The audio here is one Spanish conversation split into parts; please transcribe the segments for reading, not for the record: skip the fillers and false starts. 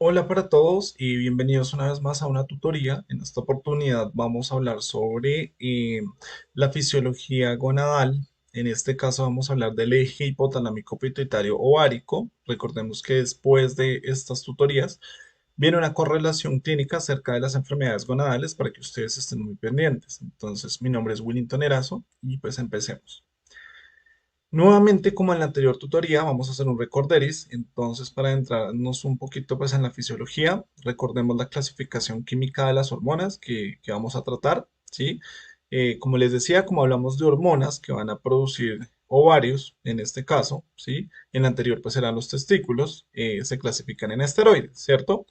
Hola para todos y bienvenidos una vez más a una tutoría. En esta oportunidad vamos a hablar sobre la fisiología gonadal. En este caso vamos a hablar del eje hipotalámico pituitario ovárico. Recordemos que después de estas tutorías viene una correlación clínica acerca de las enfermedades gonadales para que ustedes estén muy pendientes. Entonces, mi nombre es Willington Erazo y pues empecemos. Nuevamente, como en la anterior tutoría, vamos a hacer un recorderis. Entonces, para entrarnos un poquito pues, en la fisiología, recordemos la clasificación química de las hormonas que vamos a tratar, ¿sí? Como les decía, como hablamos de hormonas que van a producir ovarios, en este caso, ¿sí? En la anterior, pues eran los testículos, se clasifican en esteroides, ¿cierto?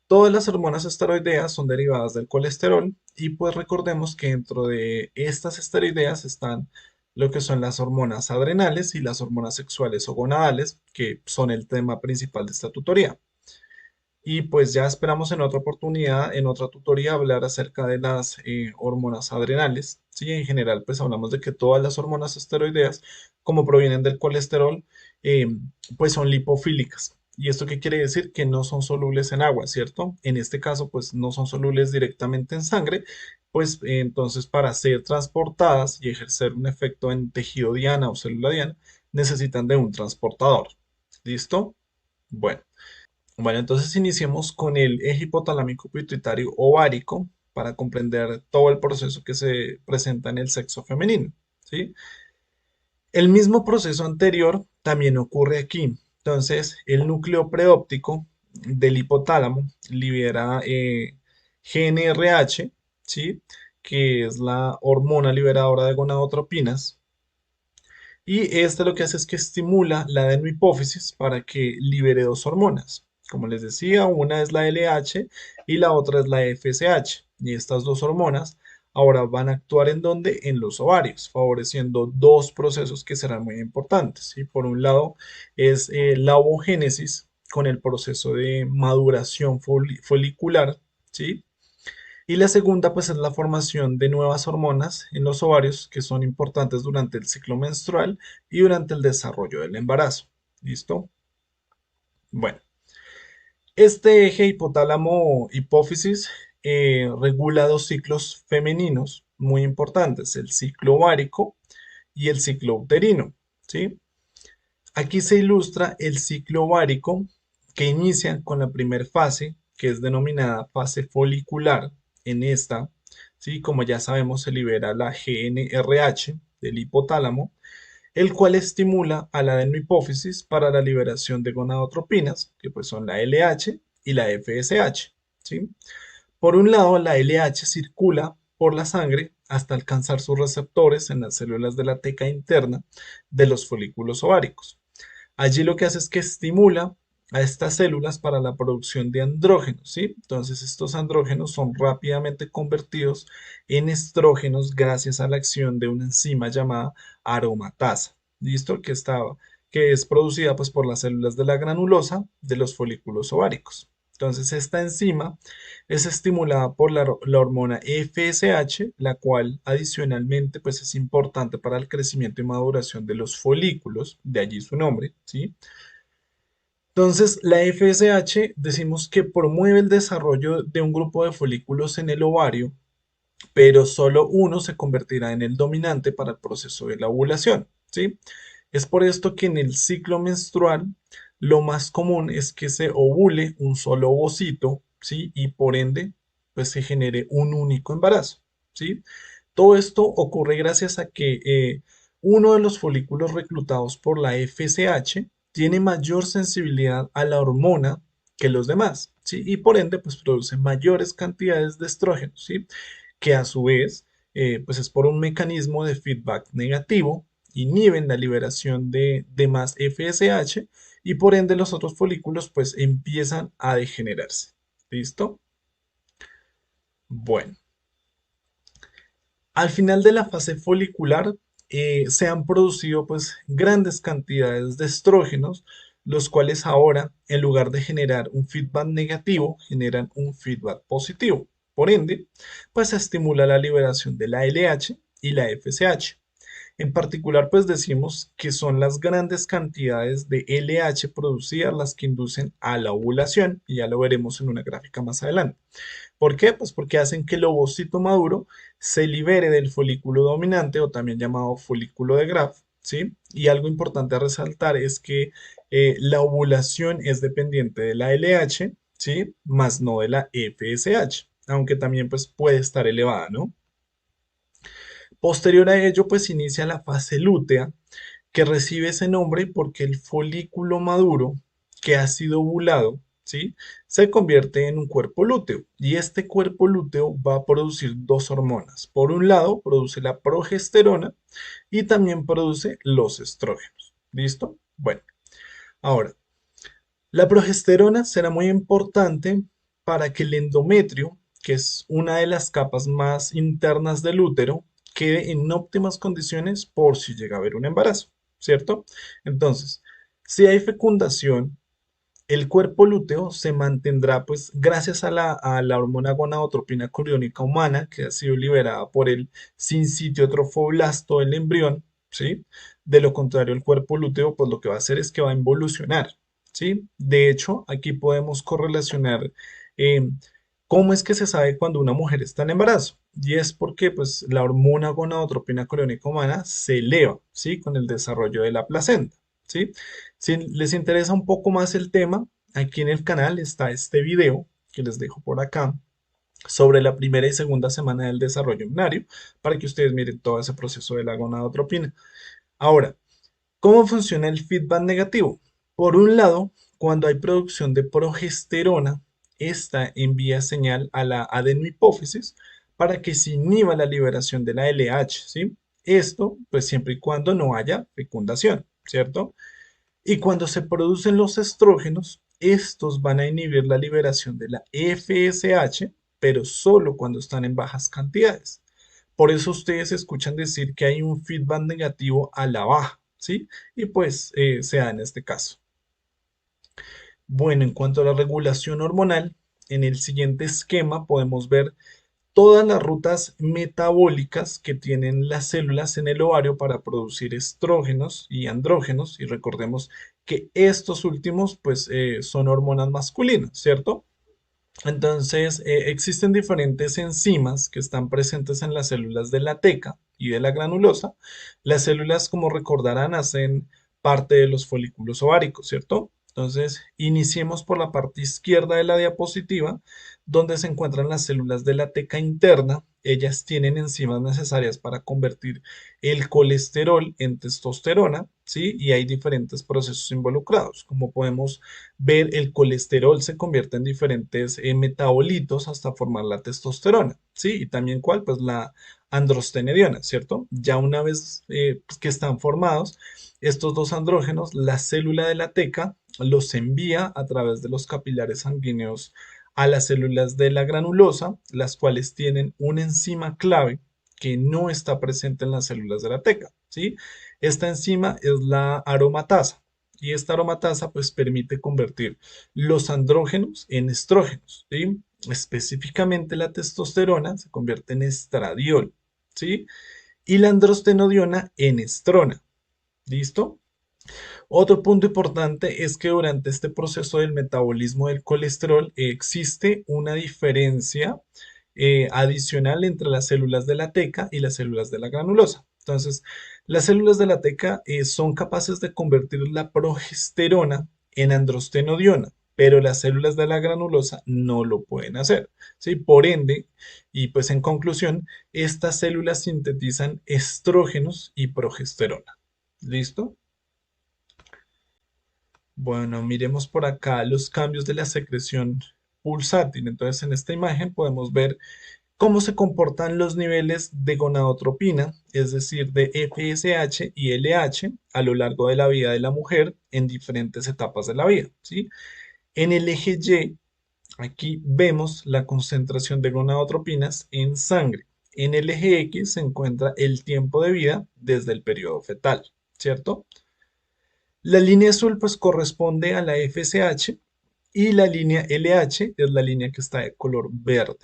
Todas las hormonas esteroideas son derivadas del colesterol y pues recordemos que dentro de estas esteroideas están lo que son las hormonas adrenales y las hormonas sexuales o gonadales, que son el tema principal de esta tutoría. Y pues ya esperamos en otra oportunidad, en otra tutoría, hablar acerca de las hormonas adrenales. Sí, en general, pues hablamos de que todas las hormonas esteroideas, como provienen del colesterol, eh, pues son lipofílicas. ¿Y esto qué quiere decir? Que no son solubles en agua, ¿cierto? En este caso, pues no son solubles directamente en sangre, pues entonces para ser transportadas y ejercer un efecto en tejido diana o célula diana, necesitan de un transportador. ¿Listo? Bueno. Bueno, entonces iniciemos con el eje hipotalámico pituitario ovárico para comprender todo el proceso que se presenta en el sexo femenino, ¿sí? El mismo proceso anterior también ocurre aquí. Entonces, el núcleo preóptico del hipotálamo libera GnRH, ¿sí? Que es la hormona liberadora de gonadotropinas, y este lo que hace es que estimula la adenohipófisis para que libere dos hormonas. Como les decía, una es la LH y la otra es la FSH. Y estas dos hormonas ahora van a actuar en donde? En los ovarios, favoreciendo dos procesos que serán muy importantes. ¿Sí? Por un lado es la ovogénesis con el proceso de maduración folicular, ¿sí? Y la segunda, pues, es la formación de nuevas hormonas en los ovarios que son importantes durante el ciclo menstrual y durante el desarrollo del embarazo. ¿Listo? Bueno, este eje hipotálamo-hipófisis regula dos ciclos femeninos muy importantes, el ciclo ovárico y el ciclo uterino. ¿Sí? Aquí se ilustra el ciclo ovárico que inicia con la primera fase, que es denominada fase folicular. En esta, ¿sí? Como ya sabemos, se libera la GnRH del hipotálamo, el cual estimula a la adenohipófisis para la liberación de gonadotropinas, que pues son la LH y la FSH. ¿Sí? Por un lado, la LH circula por la sangre hasta alcanzar sus receptores en las células de la teca interna de los folículos ováricos. Allí lo que hace es que estimula a estas células para la producción de andrógenos, ¿sí? Entonces estos andrógenos son rápidamente convertidos en estrógenos gracias a la acción de una enzima llamada aromatasa, ¿listo? Que es producida pues por las células de la granulosa de los folículos ováricos. Entonces esta enzima es estimulada por la hormona FSH, la cual adicionalmente pues es importante para el crecimiento y maduración de los folículos, de allí su nombre, ¿sí? Entonces, la FSH decimos que promueve el desarrollo de un grupo de folículos en el ovario, pero solo uno se convertirá en el dominante para el proceso de la ovulación, ¿sí? Es por esto que en el ciclo menstrual lo más común es que se ovule un solo ovocito, ¿sí? Y por ende, pues se genere un único embarazo, ¿sí? Todo esto ocurre gracias a que uno de los folículos reclutados por la FSH tiene mayor sensibilidad a la hormona que los demás, ¿sí? Y por ende, pues produce mayores cantidades de estrógenos, ¿sí? Que a su vez, pues es por un mecanismo de feedback negativo, inhiben la liberación de más FSH y por ende los otros folículos pues empiezan a degenerarse. ¿Listo? Bueno, al final de la fase folicular se han producido pues grandes cantidades de estrógenos, los cuales ahora, en lugar de generar un feedback negativo, generan un feedback positivo. Por ende, pues se estimula la liberación de la LH y la FSH. En particular, pues decimos que son las grandes cantidades de LH producidas las que inducen a la ovulación, y ya lo veremos en una gráfica más adelante. ¿Por qué? Pues porque hacen que el ovocito maduro se libere del folículo dominante o también llamado folículo de Graf, ¿sí? Y algo importante a resaltar es que la ovulación es dependiente de la LH, ¿sí? Más no de la FSH, aunque también pues puede estar elevada, ¿no? Posterior a ello, pues inicia la fase lútea, que recibe ese nombre porque el folículo maduro que ha sido ovulado, ¿sí? Se convierte en un cuerpo lúteo y este cuerpo lúteo va a producir dos hormonas. Por un lado, produce la progesterona y también produce los estrógenos. ¿Listo? Bueno, ahora, la progesterona será muy importante para que el endometrio, que es una de las capas más internas del útero, quede en óptimas condiciones por si llega a haber un embarazo, ¿cierto? Entonces, si hay fecundación, el cuerpo lúteo se mantendrá, pues, gracias a la hormona gonadotropina coriónica humana que ha sido liberada por el sincitio trofoblasto del embrión, ¿sí? De lo contrario, el cuerpo lúteo, pues, lo que va a hacer es que va a involucionar, ¿sí? De hecho, aquí podemos correlacionar eh, cómo es que se sabe cuando una mujer está en embarazo. Y es porque, pues, la hormona gonadotropina coriónica humana se eleva, ¿sí? Con el desarrollo de la placenta, ¿sí? Si les interesa un poco más el tema, aquí en el canal está este video que les dejo por acá sobre la primera y segunda semana del desarrollo embrionario para que ustedes miren todo ese proceso de la gonadotropina. Ahora, ¿cómo funciona el feedback negativo? Por un lado, cuando hay producción de progesterona, esta envía señal a la adenohipófisis para que se inhiba la liberación de la LH, ¿sí? Esto, pues siempre y cuando no haya fecundación, ¿cierto? Y cuando se producen los estrógenos, estos van a inhibir la liberación de la FSH, pero solo cuando están en bajas cantidades. Por eso ustedes escuchan decir que hay un feedback negativo a la baja, ¿sí? Y pues se da en este caso. Bueno, en cuanto a la regulación hormonal, en el siguiente esquema podemos ver todas las rutas metabólicas que tienen las células en el ovario para producir estrógenos y andrógenos, y recordemos que estos últimos pues son hormonas masculinas, ¿cierto? Entonces existen diferentes enzimas que están presentes en las células de la teca y de la granulosa. Las células, como recordarán, hacen parte de los folículos ováricos, ¿cierto? Entonces, iniciemos por la parte izquierda de la diapositiva, donde se encuentran las células de la teca interna. Ellas tienen enzimas necesarias para convertir el colesterol en testosterona, ¿sí? Y hay diferentes procesos involucrados. Como podemos ver, el colesterol se convierte en diferentes metabolitos hasta formar la testosterona, ¿sí? Y también cuál, pues la androstenediona, ¿cierto? Ya una vez pues, que están formados estos dos andrógenos, la célula de la teca los envía a través de los capilares sanguíneos a las células de la granulosa, las cuales tienen una enzima clave que no está presente en las células de la teca, ¿sí? Esta enzima es la aromatasa y esta aromatasa pues permite convertir los andrógenos en estrógenos, ¿sí? Específicamente la testosterona se convierte en estradiol, ¿sí? Y la androstenediona en estrona, ¿listo? Otro punto importante es que durante este proceso del metabolismo del colesterol existe una diferencia adicional entre las células de la teca y las células de la granulosa. Entonces, las células de la teca son capaces de convertir la progesterona en androstenediona, pero las células de la granulosa no lo pueden hacer, ¿sí? Por ende, y pues en conclusión, estas células sintetizan estrógenos y progesterona. ¿Listo? Bueno, miremos por acá los cambios de la secreción pulsátil. Entonces, en esta imagen podemos ver cómo se comportan los niveles de gonadotropina, es decir, de FSH y LH a lo largo de la vida de la mujer en diferentes etapas de la vida, ¿sí? En el eje Y, aquí vemos la concentración de gonadotropinas en sangre. En el eje X se encuentra el tiempo de vida desde el periodo fetal, ¿cierto? La línea azul pues corresponde a la FSH y la línea LH es la línea que está de color verde.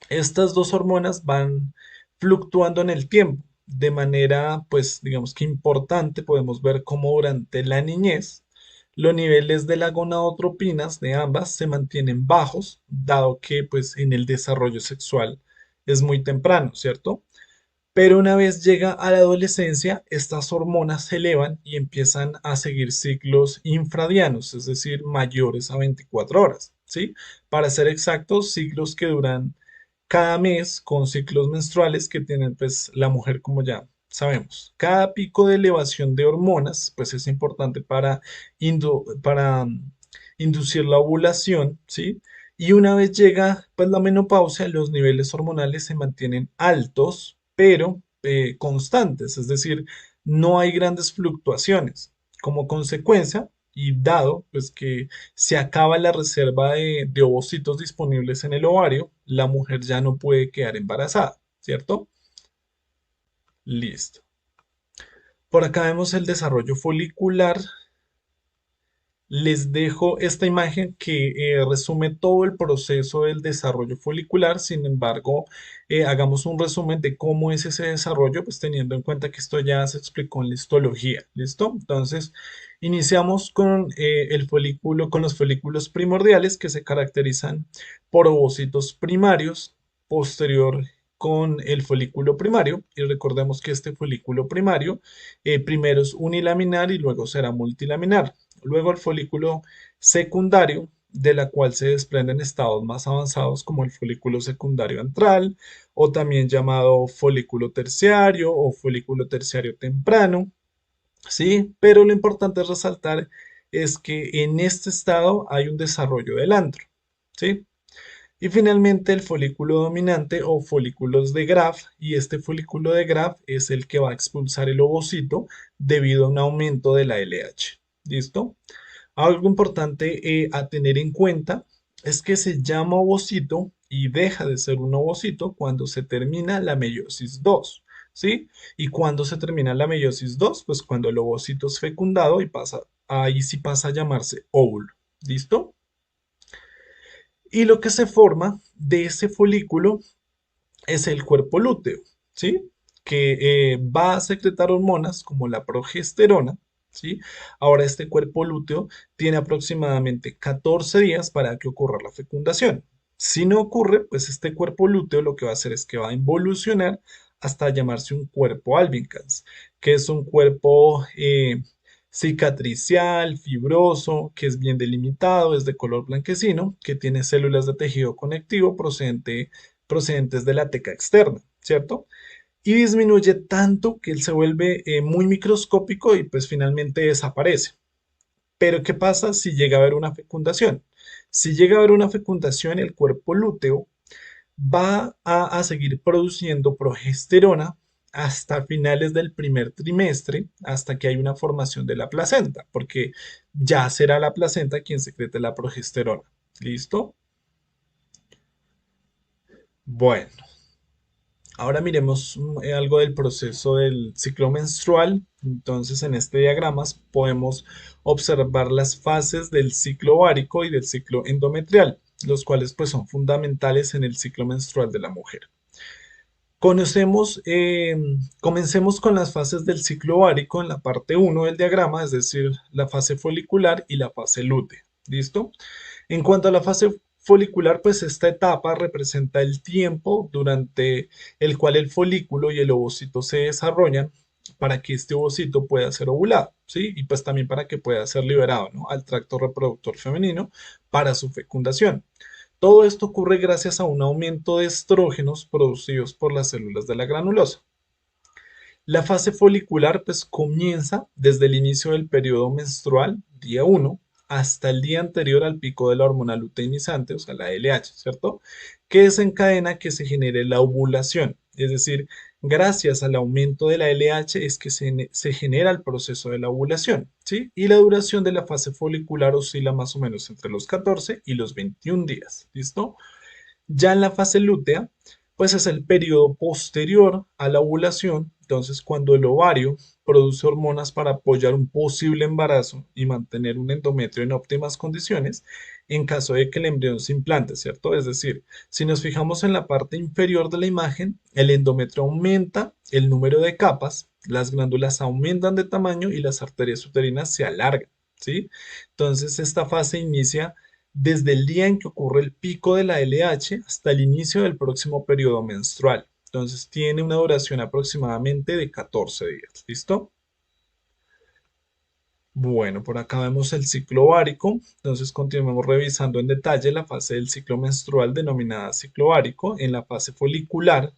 Estas dos hormonas van fluctuando en el tiempo. de manera, pues, digamos que importante, podemos ver cómo durante la niñez los niveles de la gonadotropinas de ambas se mantienen bajos, dado que, pues, en el desarrollo sexual es muy temprano, ¿cierto? Pero una vez llega a la adolescencia, estas hormonas se elevan y empiezan a seguir ciclos infradianos, es decir, mayores a 24 horas, ¿sí? Para ser exactos, ciclos que duran cada mes con ciclos menstruales que tienen pues la mujer como ya sabemos. Cada pico de elevación de hormonas pues es importante para inducir la ovulación, ¿sí? Y una vez llega pues la menopausia, los niveles hormonales se mantienen altos, pero constantes, es decir, no hay grandes fluctuaciones. Como consecuencia, y dado pues que se acaba la reserva de ovocitos disponibles en el ovario, la mujer ya no puede quedar embarazada, ¿cierto? Listo. Por acá vemos el desarrollo folicular. Les dejo esta imagen que resume todo el proceso del desarrollo folicular. Sin embargo, hagamos un resumen de cómo es ese desarrollo, pues teniendo en cuenta que esto ya se explicó en la histología. ¿Listo? Entonces, iniciamos con el folículo, con los folículos primordiales que se caracterizan por ovocitos primarios, posterior con el folículo primario. Y recordemos que este folículo primario primero es unilaminar y luego será multilaminar. Luego el folículo secundario, de la cual se desprenden estados más avanzados como el folículo secundario antral, o también llamado folículo terciario o folículo terciario temprano, ¿sí? Pero lo importante es resaltar es que en este estado hay un desarrollo del antro, ¿sí? Y finalmente el folículo dominante o folículos de Graf, y este folículo de Graf es el que va a expulsar el ovocito debido a un aumento de la LH. ¿Listo? Algo importante a tener en cuenta es que se llama ovocito y deja de ser un ovocito cuando se termina la meiosis 2, ¿sí? Y cuando se termina la meiosis 2, pues cuando el ovocito es fecundado y pasa, ahí sí pasa a llamarse óvulo, ¿listo? Y lo que se forma de ese folículo es el cuerpo lúteo, ¿sí? Que va a secretar hormonas como la progesterona, ¿sí? Ahora este cuerpo lúteo tiene aproximadamente 14 días para que ocurra la fecundación. Si no ocurre, pues este cuerpo lúteo lo que va a hacer es que va a involucionar hasta llamarse un cuerpo albicans, que es un cuerpo cicatricial, fibroso, que es bien delimitado, es de color blanquecino, que tiene células de tejido conectivo procedentes de la teca externa, ¿cierto? Y disminuye tanto que él se vuelve muy microscópico y pues finalmente desaparece. Pero ¿qué pasa si llega a haber una fecundación? Si llega a haber una fecundación, el cuerpo lúteo va a seguir produciendo progesterona hasta finales del primer trimestre, hasta que hay una formación de la placenta, porque ya será la placenta quien secrete la progesterona. ¿Listo? Bueno, ahora miremos algo del proceso del ciclo menstrual. Entonces, en este diagrama podemos observar las fases del ciclo ovárico y del ciclo endometrial, los cuales pues son fundamentales en el ciclo menstrual de la mujer. Comencemos con las fases del ciclo ovárico en la parte uno del diagrama, es decir, la fase folicular y la fase lútea. ¿Listo? En cuanto a la fase folicular, pues esta etapa representa el tiempo durante el cual el folículo y el ovocito se desarrollan para que este ovocito pueda ser ovulado, ¿sí? Y pues también para que pueda ser liberado, ¿no? Al tracto reproductor femenino para su fecundación. Todo esto ocurre gracias a un aumento de estrógenos producidos por las células de la granulosa. La fase folicular pues comienza desde el inicio del periodo menstrual, día 1, hasta el día anterior al pico de la hormona luteinizante, o sea, la LH, ¿cierto? Que desencadena que se genere la ovulación. Es decir, gracias al aumento de la LH es que se genera el proceso de la ovulación, ¿sí? Y la duración de la fase folicular oscila más o menos entre los 14 y los 21 días, ¿listo? Ya en la fase lútea, pues es el periodo posterior a la ovulación, entonces cuando el ovario produce hormonas para apoyar un posible embarazo y mantener un endometrio en óptimas condiciones, en caso de que el embrión se implante, ¿cierto? Es decir, si nos fijamos en la parte inferior de la imagen, el endometrio aumenta el número de capas, las glándulas aumentan de tamaño y las arterias uterinas se alargan, ¿sí? Entonces, esta fase inicia desde el día en que ocurre el pico de la LH hasta el inicio del próximo periodo menstrual. Entonces, tiene una duración aproximadamente de 14 días, ¿listo? Bueno, por acá vemos el ciclo ovárico, entonces continuamos revisando en detalle la fase del ciclo menstrual denominada ciclo ovárico. En la fase folicular,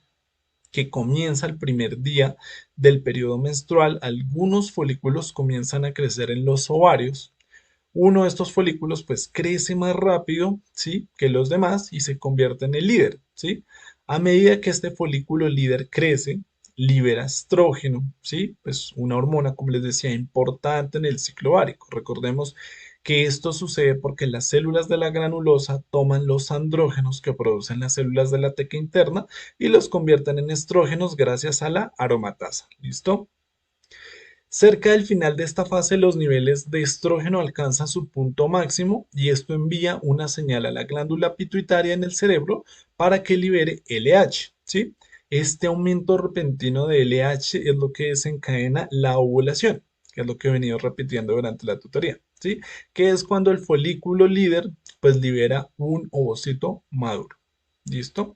que comienza el primer día del periodo menstrual, algunos folículos comienzan a crecer en los ovarios. Uno de estos folículos pues crece más rápido, ¿sí? Que los demás y se convierte en el líder, ¿sí? A medida que este folículo líder crece, libera estrógeno, ¿sí? Pues una hormona, como les decía, importante en el ciclo ovárico. Recordemos que esto sucede porque las células de la granulosa toman los andrógenos que producen las células de la teca interna y los convierten en estrógenos gracias a la aromatasa. ¿Listo? Cerca del final de esta fase, los niveles de estrógeno alcanzan su punto máximo y esto envía una señal a la glándula pituitaria en el cerebro para que libere LH, ¿sí? Este aumento repentino de LH es lo que desencadena la ovulación, que es lo que he venido repitiendo durante la tutoría, ¿sí? Que es cuando el folículo líder pues libera un ovocito maduro. ¿Listo?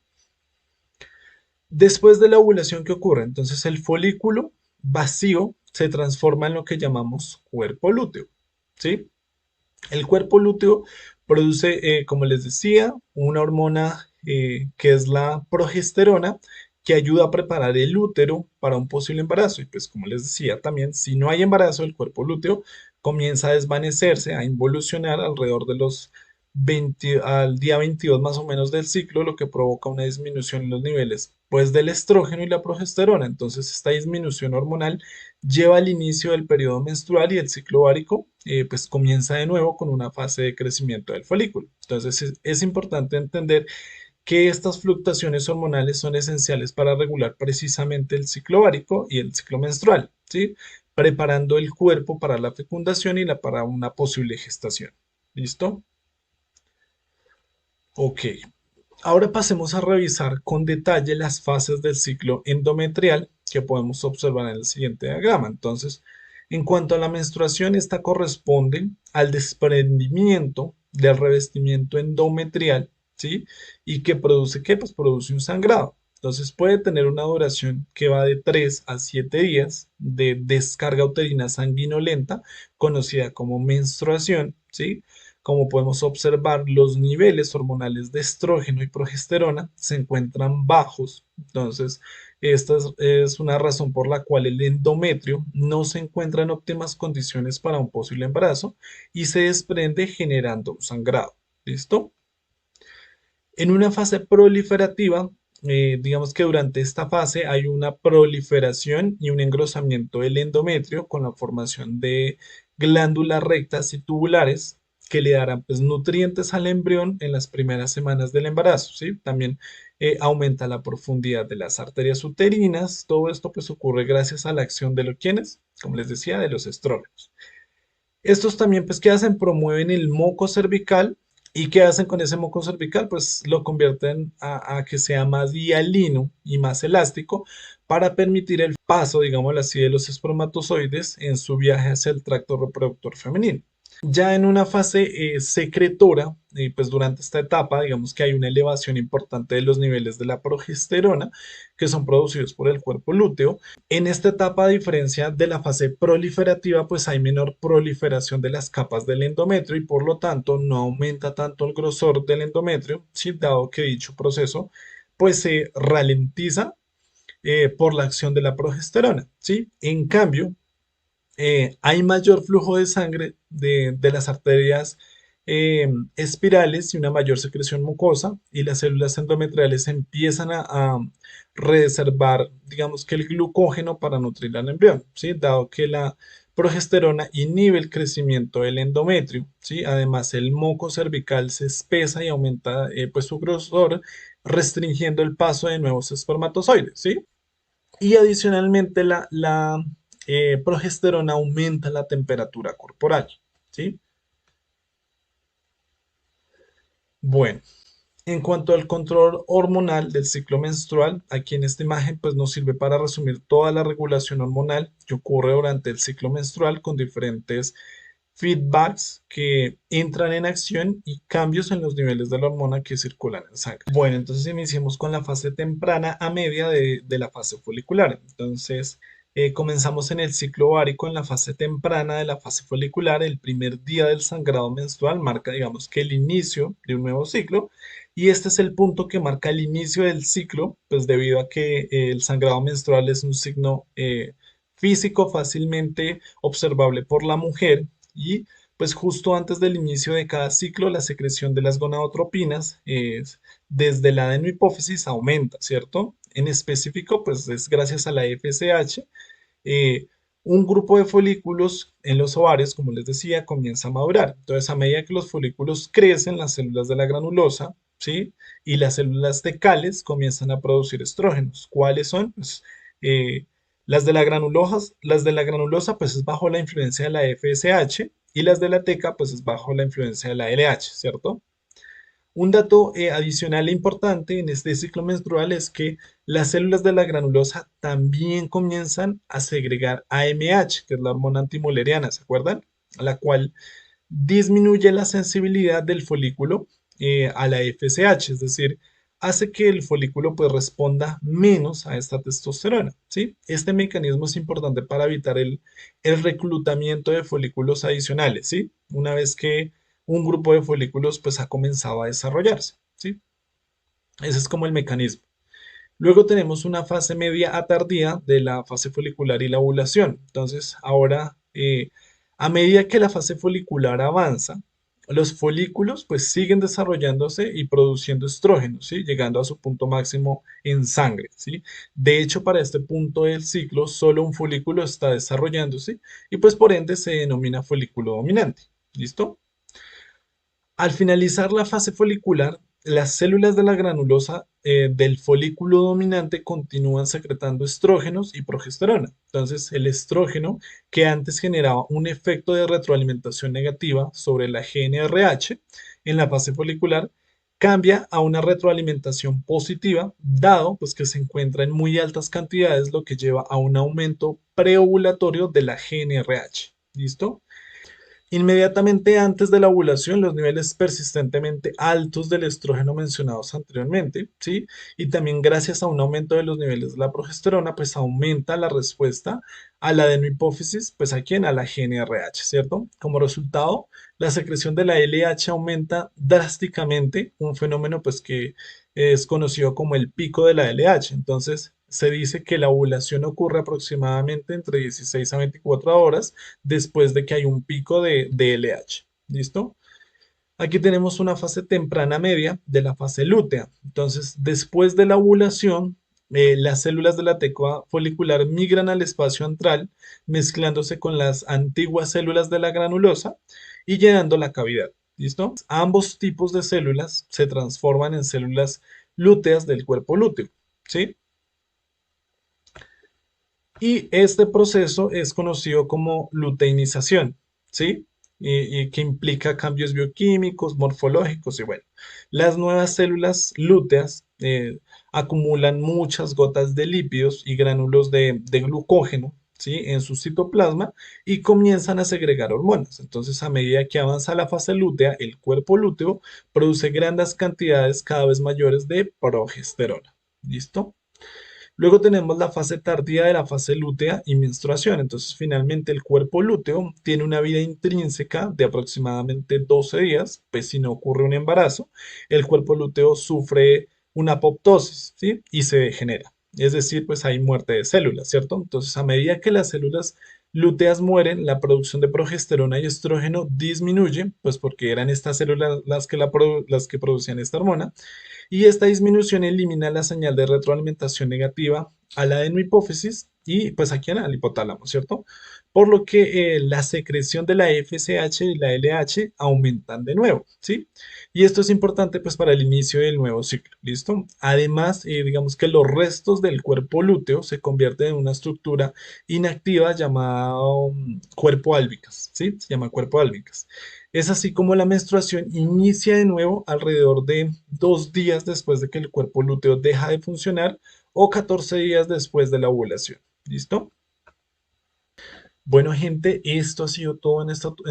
Después de la ovulación, ¿qué ocurre? Entonces el folículo vacío se transforma en lo que llamamos cuerpo lúteo, ¿sí? El cuerpo lúteo produce, como les decía, una hormona que es la progesterona, que ayuda a preparar el útero para un posible embarazo. Y pues como les decía también, si no hay embarazo, el cuerpo lúteo comienza a desvanecerse, a involucionar alrededor de los 20, al día 22 más o menos del ciclo, lo que provoca una disminución en los niveles pues del estrógeno y la progesterona. Entonces esta disminución hormonal lleva al inicio del periodo menstrual y el ciclo ovárico pues comienza de nuevo con una fase de crecimiento del folículo. Entonces es importante entender que estas fluctuaciones hormonales son esenciales para regular precisamente el ciclo ovárico y el ciclo menstrual, ¿sí? Preparando el cuerpo para la fecundación y para una posible gestación. ¿Listo? Ok. Ahora pasemos a revisar con detalle las fases del ciclo endometrial que podemos observar en el siguiente diagrama. Entonces, en cuanto a la menstruación, esta corresponde al desprendimiento del revestimiento endometrial, ¿sí? Y que produce, ¿qué? Pues produce un sangrado. Entonces puede tener una duración que va de 3 a 7 días de descarga uterina sanguinolenta, conocida como menstruación, ¿sí? Como podemos observar, los niveles hormonales de estrógeno y progesterona se encuentran bajos. Entonces, esta es una razón por la cual el endometrio no se encuentra en óptimas condiciones para un posible embarazo y se desprende generando sangrado. ¿Listo? En una fase proliferativa, digamos que durante esta fase hay una proliferación y un engrosamiento del endometrio con la formación de glándulas rectas y tubulares que le darán pues, nutrientes al embrión en las primeras semanas del embarazo, ¿sí? También aumenta la profundidad de las arterias uterinas. Todo esto pues ocurre gracias a la acción de los quienes, como les decía, de los estrógenos. Estos también, pues, ¿qué hacen? Promueven el moco cervical. ¿Y qué hacen con ese moco cervical? Pues lo convierten a que sea más hialino y más elástico para permitir el paso, digámoslo así, de los espermatozoides en su viaje hacia el tracto reproductor femenino. Ya en una fase secretora, pues durante esta etapa, digamos que hay una elevación importante de los niveles de la progesterona que son producidos por el cuerpo lúteo. En esta etapa, a diferencia de la fase proliferativa, pues hay menor proliferación de las capas del endometrio y por lo tanto no aumenta tanto el grosor del endometrio, ¿sí? Dado que dicho proceso pues se ralentiza por la acción de la progesterona, ¿sí? En cambio, hay mayor flujo de sangre de las arterias espirales y una mayor secreción mucosa y las células endometriales empiezan a reservar, digamos que el glucógeno para nutrir al embrión, ¿sí? Dado que la progesterona inhibe el crecimiento del endometrio, ¿sí? Además, el moco cervical se espesa y aumenta pues su grosor, restringiendo el paso de nuevos espermatozoides, ¿sí? Y adicionalmente la progesterona aumenta la temperatura corporal, ¿sí? Bueno, en cuanto al control hormonal del ciclo menstrual, aquí en esta imagen pues nos sirve para resumir toda la regulación hormonal que ocurre durante el ciclo menstrual con diferentes feedbacks que entran en acción y cambios en los niveles de la hormona que circulan en sangre. Bueno, entonces iniciemos con la fase temprana a media de la fase folicular. Entonces, comenzamos en el ciclo ovárico en la fase temprana de la fase folicular. El primer día del sangrado menstrual marca, digamos, que el inicio de un nuevo ciclo. Y este es el punto que marca el inicio del ciclo, pues debido a que el sangrado menstrual es un signo físico fácilmente observable por la mujer y pues justo antes del inicio de cada ciclo, la secreción de las gonadotropinas desde la adenohipófisis aumenta, ¿cierto? En específico, pues es gracias a la FSH. eh, un grupo de folículos en los ovarios, como les decía, comienza a madurar. Entonces, a medida que los folículos crecen, las células de la granulosa, ¿sí? Y las células tecales comienzan a producir estrógenos. ¿Cuáles son? Pues, eh, las de la granulosa, pues es bajo la influencia de la FSH y las de la teca, pues es bajo la influencia de la LH, ¿cierto? Un dato adicional e importante en este ciclo menstrual es que las células de la granulosa también comienzan a segregar AMH, que es la hormona antimoleriana, ¿se acuerdan? La cual disminuye la sensibilidad del folículo a la FSH, es decir, hace que el folículo pues responda menos a esta testosterona, ¿sí? Este mecanismo es importante para evitar el reclutamiento de folículos adicionales, ¿sí? Una vez que un grupo de folículos pues ha comenzado a desarrollarse, ¿sí? Ese es como el mecanismo. Luego tenemos una fase media a tardía de la fase folicular y la ovulación. Entonces, ahora, a medida que la fase folicular avanza, los folículos pues siguen desarrollándose y produciendo estrógenos, ¿sí? Llegando a su punto máximo en sangre, ¿sí? De hecho, para este punto del ciclo, solo un folículo está desarrollándose y pues por ende se denomina folículo dominante. ¿Listo? Al finalizar la fase folicular, las células de la granulosa del folículo dominante continúan secretando estrógenos y progesterona. Entonces, el estrógeno, que antes generaba un efecto de retroalimentación negativa sobre la GNRH en la fase folicular, cambia a una retroalimentación positiva, dado pues, que se encuentra en muy altas cantidades, lo que lleva a un aumento preovulatorio de la GNRH. ¿Listo? Inmediatamente antes de la ovulación, los niveles persistentemente altos del estrógeno mencionados anteriormente, ¿sí? Y también gracias a un aumento de los niveles de la progesterona, pues aumenta la respuesta a la adenohipófisis, pues a quién, a la GnRH, ¿cierto? Como resultado, la secreción de la LH aumenta drásticamente, un fenómeno pues que es conocido como el pico de la LH. Entonces, se dice que la ovulación ocurre aproximadamente entre 16 a 24 horas después de que hay un pico de LH. ¿Listo? Aquí tenemos una fase temprana media de la fase lútea. Entonces, después de la ovulación, las células de la teca folicular migran al espacio antral, mezclándose con las antiguas células de la granulosa y llenando la cavidad. ¿Listo? Ambos tipos de células se transforman en células lúteas del cuerpo lúteo. ¿Sí? Y este proceso es conocido como luteinización, ¿sí? Y que implica cambios bioquímicos, morfológicos y bueno, las nuevas células lúteas acumulan muchas gotas de lípidos y gránulos de glucógeno, ¿sí? En su citoplasma y comienzan a segregar hormonas. Entonces, a medida que avanza la fase lútea, el cuerpo lúteo produce grandes cantidades cada vez mayores de progesterona. ¿Listo? Luego tenemos la fase tardía de la fase lútea y menstruación. Entonces, finalmente el cuerpo lúteo tiene una vida intrínseca de aproximadamente 12 días, pues si no ocurre un embarazo, el cuerpo lúteo sufre una apoptosis, ¿sí? Y se degenera. Es decir, pues hay muerte de células, ¿cierto? Entonces, a medida que las células lúteas mueren, la producción de progesterona y estrógeno disminuye, pues porque eran estas células las que producían esta hormona y esta disminución elimina la señal de retroalimentación negativa a la adenohipófisis y pues aquí al hipotálamo, ¿cierto? Por lo que la secreción de la FSH y la LH aumentan de nuevo, ¿sí? Y esto es importante pues para el inicio del nuevo ciclo, ¿listo? Además, digamos que los restos del cuerpo lúteo se convierten en una estructura inactiva llamada cuerpo álbicas, ¿sí? Se llama cuerpo álbicas. Es así como la menstruación inicia de nuevo alrededor de 2 días después de que el cuerpo lúteo deja de funcionar o 14 días después de la ovulación. ¿Listo? Bueno, gente, esto ha sido todo en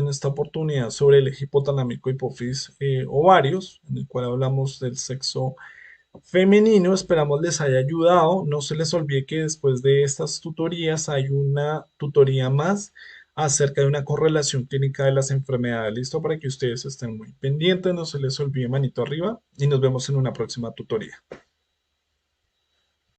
esta oportunidad sobre el eje hipotalámico hipófisis ovarios, en el cual hablamos del sexo femenino. Esperamos les haya ayudado. No se les olvide que después de estas tutorías hay una tutoría más acerca de una correlación clínica de las enfermedades. Listo, para que ustedes estén muy pendientes. No se les olvide manito arriba y nos vemos en una próxima tutoría.